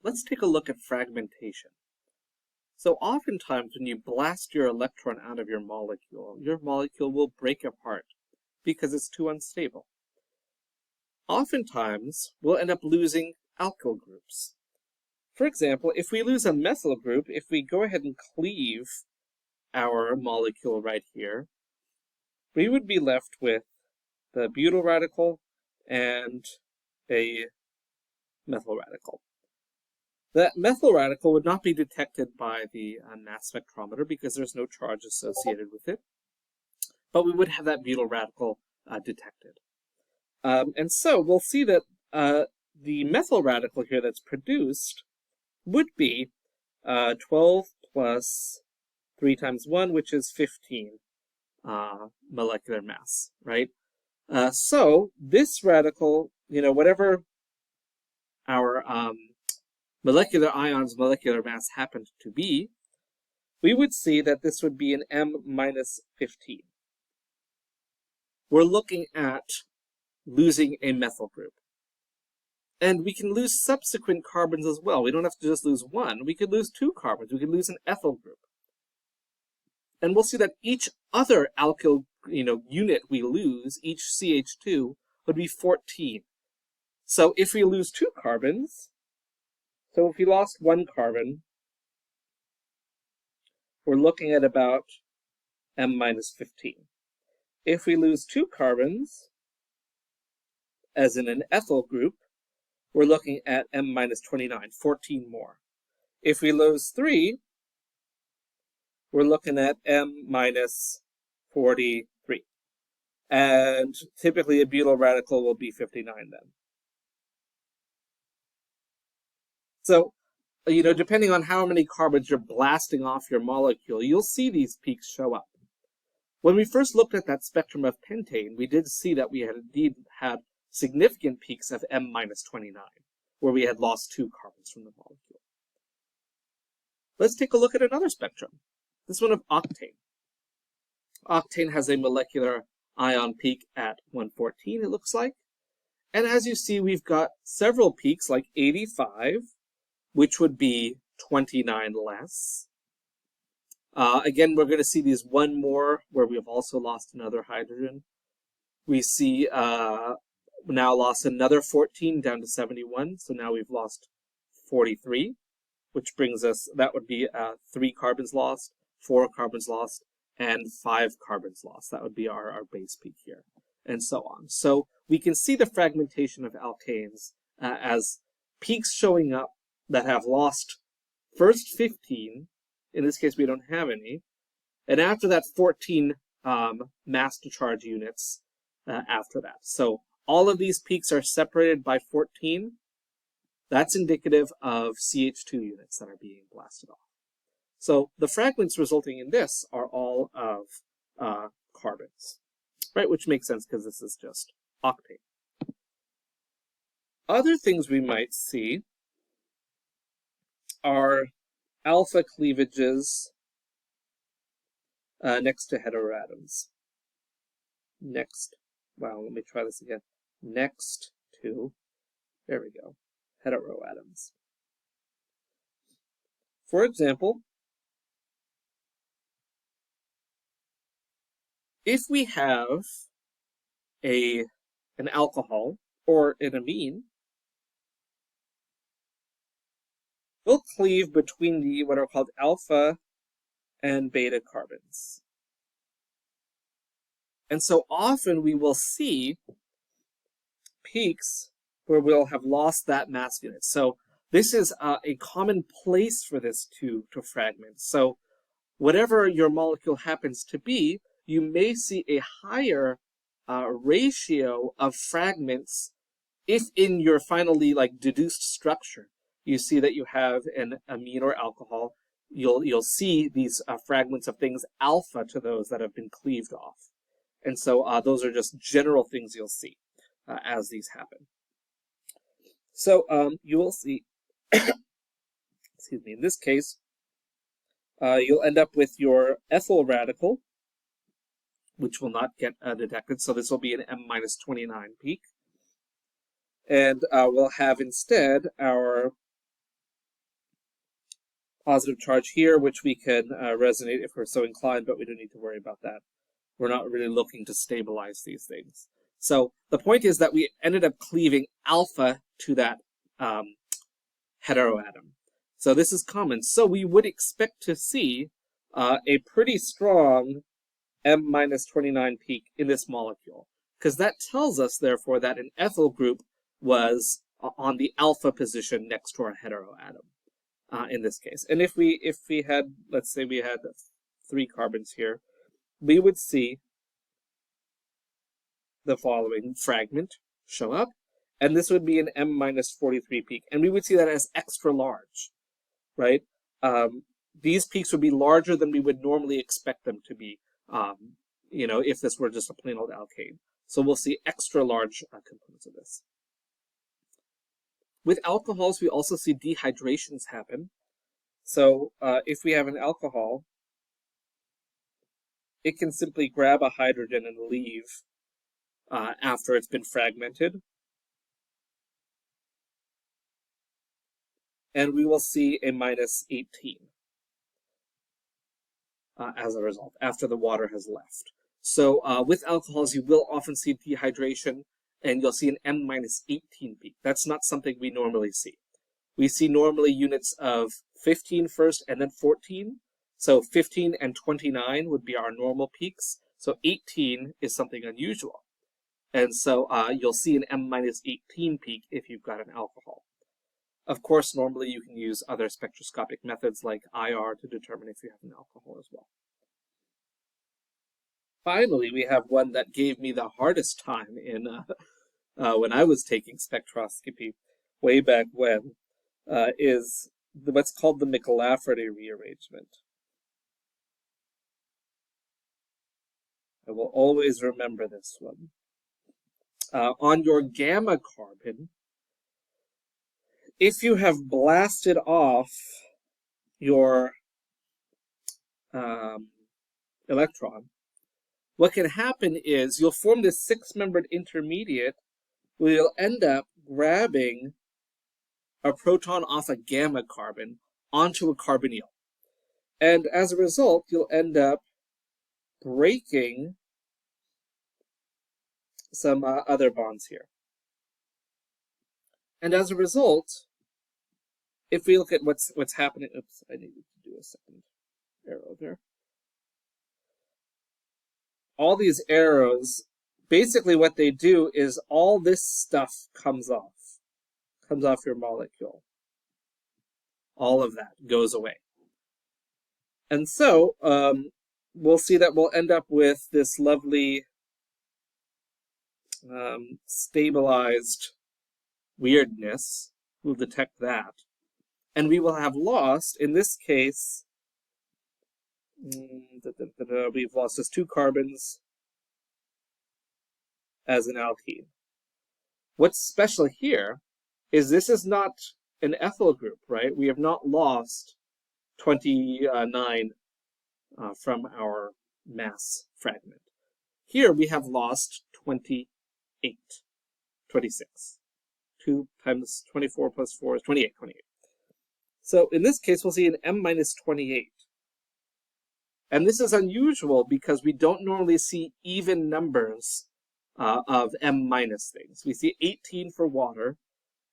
Let's take a look at fragmentation. So oftentimes when you blast your electron out of your molecule will break apart because it's too unstable. Oftentimes, we'll end up losing alkyl groups. For example, if we lose a methyl group, if we go ahead and cleave our molecule right here, we would be left with the butyl radical and a methyl radical. That methyl radical would not be detected by the mass spectrometer because there's no charge associated with it, but we would have that butyl radical detected. And so we'll see that the methyl radical here that's produced would be 12 plus 3 times 1, which is 15 molecular mass, right? So this radical, whatever our molecular ion's molecular mass happened to be, we would see that this would be an M minus 15. We're looking at losing a methyl group. And we can lose subsequent carbons as well. We don't have to just lose one. We could lose 2 carbons. We could lose an ethyl group. And we'll see that each other alkyl unit we lose, each CH2, would be 14. So if we lose 2 carbons, so if we lost 1 carbon, we're looking at about M minus 15. If we lose 2 carbons, as in an ethyl group, we're looking at M minus 29, 14 more. If we lose 3, we're looking at M minus 43. And typically a butyl radical will be 59 then. So, depending on how many carbons you're blasting off your molecule, you'll see these peaks show up. When we first looked at that spectrum of pentane, we did see that we had indeed had significant peaks of M minus 29, where we had lost 2 carbons from the molecule. Let's take a look at another spectrum, this one of octane. Octane has a molecular ion peak at 114, it looks like. And as you see, we've got several peaks, like 85, which would be 29 less. Again, we're going to see these one more where we have also lost another hydrogen. We see now lost another 14 down to 71, so now we've lost 43, which brings us, that would be 3 carbons lost, 4 carbons lost, and 5 carbons lost. That would be our base peak here, and so on. So we can see the fragmentation of alkanes as peaks showing up that have lost first 15, in this case we don't have any, and after that 14 mass to charge units after that. So all of these peaks are separated by 14. That's indicative of CH2 units that are being blasted off. So the fragments resulting in this are all of carbons, right? Which makes sense because this is just octane. Other things we might see are alpha cleavages next to heteroatoms. Let me try this again. Next to, there we go, heteroatoms. For example, if we have an alcohol or an amine, we'll cleave between the what are called alpha and beta carbons. And so often we will see peaks where we'll have lost that mass unit. So this is a common place for this to fragment. So whatever your molecule happens to be, you may see a higher ratio of fragments if in your finally deduced structure you see that you have an amine or alcohol. You'll see these fragments of things alpha to those that have been cleaved off. And so those are just general things you'll see as these happen. So you will see, excuse me, in this case, you'll end up with your ethyl radical, which will not get detected. So this will be an M minus 29 peak. And we'll have instead our positive charge here, which we can resonate if we're so inclined, but we don't need to worry about that. We're not really looking to stabilize these things. So the point is that we ended up cleaving alpha to that heteroatom. So this is common. So we would expect to see a pretty strong M-29 peak in this molecule, because that tells us, therefore, that an ethyl group was on the alpha position next to our heteroatom in this case. And if we had, let's say we had 3 carbons here, we would see the following fragment show up, and this would be an M-43 peak, and we would see that as extra large, right? These peaks would be larger than we would normally expect them to be, if this were just a plain old alkane. So we'll see extra large components of this. With alcohols, we also see dehydrations happen. So if we have an alcohol, it can simply grab a hydrogen and leave after it's been fragmented. And we will see a -18 as a result, after the water has left. So with alcohols, you will often see dehydration, and you'll see an M-18 peak. That's not something we normally see. We see normally units of 15 first and then 14. So 15 and 29 would be our normal peaks. So 18 is something unusual. And so you'll see an M-18 peak if you've got an alcohol. Of course, normally you can use other spectroscopic methods like IR to determine if you have an alcohol as well. Finally, we have one that gave me the hardest time in when I was taking spectroscopy way back when, is what's called the Michelafferty rearrangement. I will always remember this one. On your gamma carbon, if you have blasted off your electron, what can happen is you'll form this 6-membered intermediate where you'll end up grabbing a proton off a gamma carbon onto a carbonyl. And as a result, you'll end up breaking some other bonds here. And as a result, if we look at what's happening, oops, I needed to do a second arrow there. All these arrows, basically what they do is all this stuff comes off your molecule. All of that goes away. And so we'll see that we'll end up with this lovely stabilized weirdness. We'll detect that. And we will have lost, in this case, we've lost just 2 carbons as an alkene. What's special here is this is not an ethyl group, right? We have not lost 29 from our mass fragment. Here we have lost 28, 26. 2 times 24 plus 4 is 28. So in this case, we'll see an M-28. And this is unusual because we don't normally see even numbers of M- things. We see 18 for water.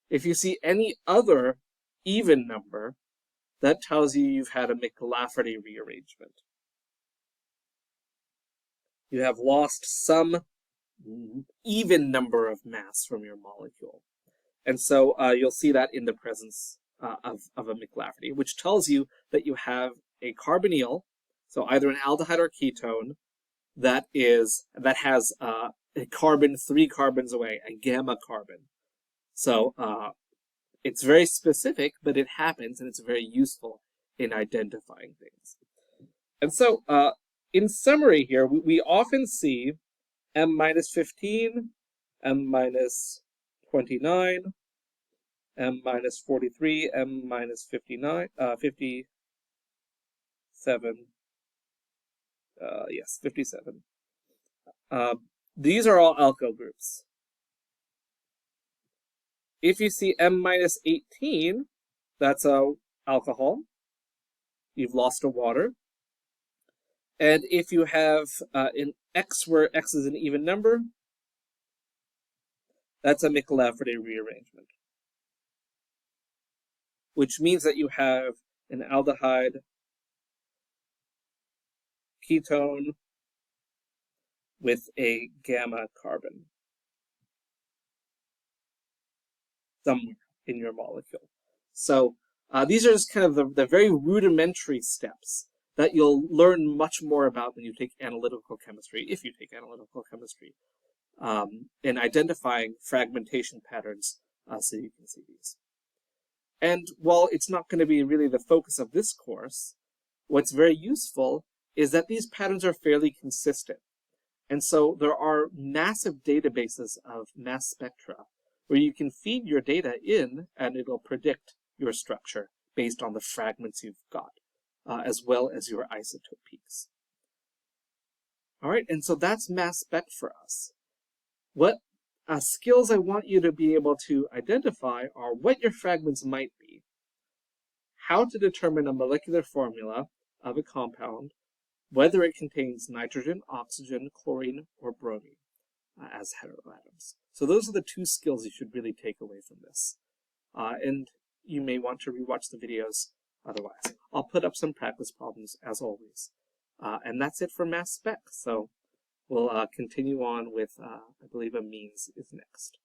If you see any other even number, that tells you you've had a Michelafferty rearrangement. You have lost some even number of mass from your molecule. And so you'll see that in the presence of a Michelafferty, which tells you that you have a carbonyl, so either an aldehyde or ketone, that has a carbon 3 carbons away, a gamma carbon. So it's very specific, but it happens, and it's very useful in identifying things. And so in summary here, we often see M-15, M-29, M-43, M-59, 57. Yes, 57. These are all alkyl groups. If you see M-18, that's a alcohol. you've lost a water. And if you have an X where X is an even number, that's a Michelafferty rearrangement, which means that you have an aldehyde ketone with a gamma carbon somewhere in your molecule. So these are just kind of the very rudimentary steps that you'll learn much more about when you take analytical chemistry, if you take analytical chemistry, in identifying fragmentation patterns so you can see these. And while it's not going to be really the focus of this course, what's very useful is that these patterns are fairly consistent. And so there are massive databases of mass spectra where you can feed your data in and it'll predict your structure based on the fragments you've got, as well as your isotope peaks. All right, and so that's mass spec for us. What skills I want you to be able to identify are what your fragments might be, how to determine a molecular formula of a compound, whether it contains nitrogen, oxygen, chlorine, or bromine as heteroatoms. So those are the two skills you should really take away from this. And you may want to rewatch the videos otherwise. I'll put up some practice problems as always. And that's it for mass spec. So we'll continue on with, I believe, amines is next.